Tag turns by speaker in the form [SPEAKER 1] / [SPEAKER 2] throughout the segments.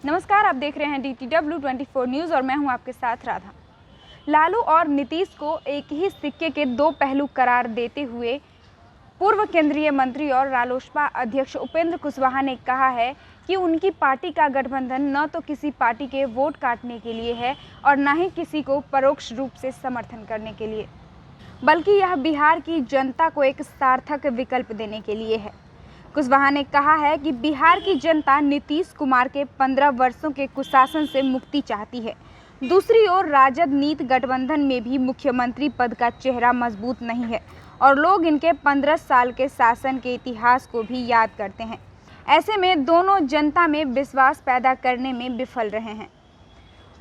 [SPEAKER 1] नमस्कार, आप देख रहे हैं DTW24 न्यूज़ और मैं हूं आपके साथ राधा। लालू और नीतीश को एक ही सिक्के के दो पहलू करार देते हुए पूर्व केंद्रीय मंत्री और रालोसपा अध्यक्ष उपेंद्र कुशवाहा ने कहा है कि उनकी पार्टी का गठबंधन न तो किसी पार्टी के वोट काटने के लिए है और न ही किसी को परोक्ष रूप से समर्थन करने के लिए, बल्कि यह बिहार की जनता को एक सार्थक विकल्प देने के लिए है। कुशवाहा ने कहा है कि बिहार की जनता नीतीश कुमार के 15 वर्षों के कुशासन से मुक्ति चाहती है। दूसरी ओर राजद नीत गठबंधन में भी मुख्यमंत्री पद का चेहरा मजबूत नहीं है और लोग इनके 15 साल के शासन के इतिहास को भी याद करते हैं। ऐसे में दोनों जनता में विश्वास पैदा करने में विफल रहे हैं।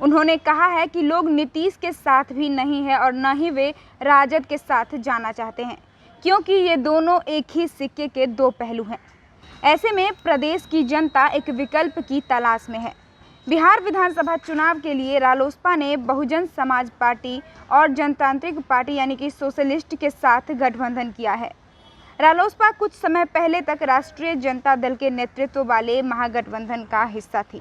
[SPEAKER 1] उन्होंने कहा है कि लोग नीतीश के साथ भी नहीं है और न ही वे राजद के साथ जाना चाहते हैं, क्योंकि ये दोनों एक ही सिक्के के दो पहलू हैं। ऐसे में प्रदेश की जनता एक विकल्प की तलाश में है। बिहार विधानसभा चुनाव के लिए रालोसपा ने बहुजन समाज पार्टी और जनतांत्रिक पार्टी यानी कि सोशलिस्ट के साथ गठबंधन किया है। रालोसपा कुछ समय पहले तक राष्ट्रीय जनता दल के नेतृत्व वाले महागठबंधन का हिस्सा थी।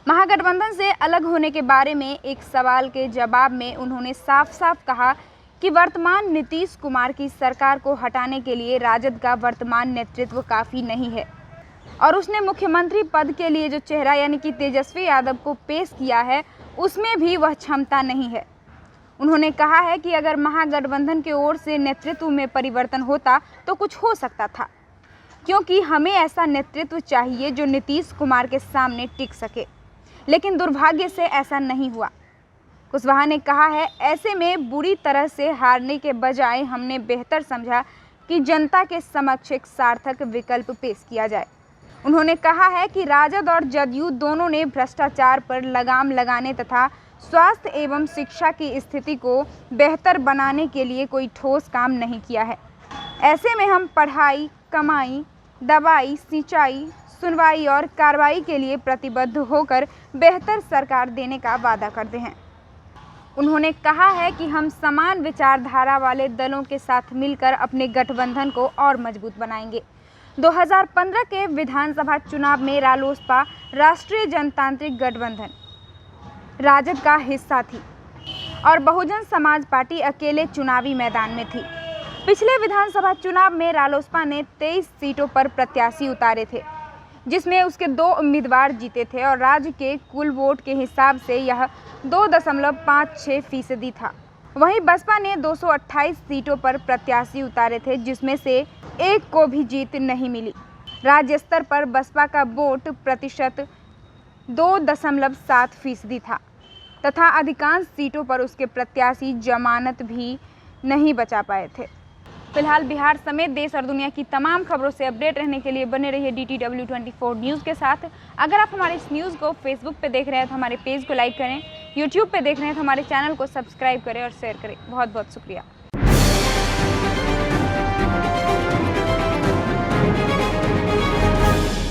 [SPEAKER 1] महागठबंधन से अलग होने के बारे में एक सवाल के जवाब में उन्होंने साफ साफ कहा कि वर्तमान नीतीश कुमार की सरकार को हटाने के लिए राजद का वर्तमान नेतृत्व काफ़ी नहीं है और उसने मुख्यमंत्री पद के लिए जो चेहरा यानी कि तेजस्वी यादव को पेश किया है उसमें भी वह क्षमता नहीं है। उन्होंने कहा है कि अगर महागठबंधन की ओर से नेतृत्व में परिवर्तन होता तो कुछ हो सकता था, क्योंकि हमें ऐसा नेतृत्व चाहिए जो नीतीश कुमार के सामने टिक सके, लेकिन दुर्भाग्य से ऐसा नहीं हुआ। कुशवाहा ने कहा है, ऐसे में बुरी तरह से हारने के बजाय हमने बेहतर समझा कि जनता के समक्ष एक सार्थक विकल्प पेश किया जाए। उन्होंने कहा है कि राजद और जदयू दोनों ने भ्रष्टाचार पर लगाम लगाने तथा स्वास्थ्य एवं शिक्षा की स्थिति को बेहतर बनाने के लिए कोई ठोस काम नहीं किया है। ऐसे में हम पढ़ाई, कमाई, दवाई, सिंचाई, सुनवाई और कार्रवाई के लिए प्रतिबद्ध होकर बेहतर सरकार देने का वादा करते हैं। उन्होंने कहा है कि हम समान विचारधारा वाले दलों के साथ मिलकर अपने गठबंधन को और मजबूत बनाएंगे। 2015 के विधानसभा चुनाव में रालोसपा राष्ट्रीय जनतांत्रिक गठबंधन राजद का हिस्सा थी और बहुजन समाज पार्टी अकेले चुनावी मैदान में थी। पिछले विधानसभा चुनाव में रालोसपा ने 23 सीटों पर प्रत्याशी उतारे थे, जिसमें उसके 2 उम्मीदवार जीते थे और राज्य के कुल वोट के हिसाब से यह 2.56% था। वहीं बसपा ने 228 सीटों पर प्रत्याशी उतारे थे, जिसमें से एक को भी जीत नहीं मिली। राज्य स्तर पर बसपा का वोट प्रतिशत 2.7% था तथा अधिकांश सीटों पर उसके प्रत्याशी जमानत भी नहीं बचा पाए थे। फिलहाल बिहार समेत देश और दुनिया की तमाम खबरों से अपडेट रहने के लिए बने रहिए DTW24 न्यूज़ के साथ। अगर आप हमारे इस न्यूज़ को फेसबुक पे देख रहे हैं तो हमारे पेज को लाइक करें, यूट्यूब पे देख रहे हैं तो हमारे चैनल को सब्सक्राइब करें और शेयर करें। बहुत बहुत शुक्रिया।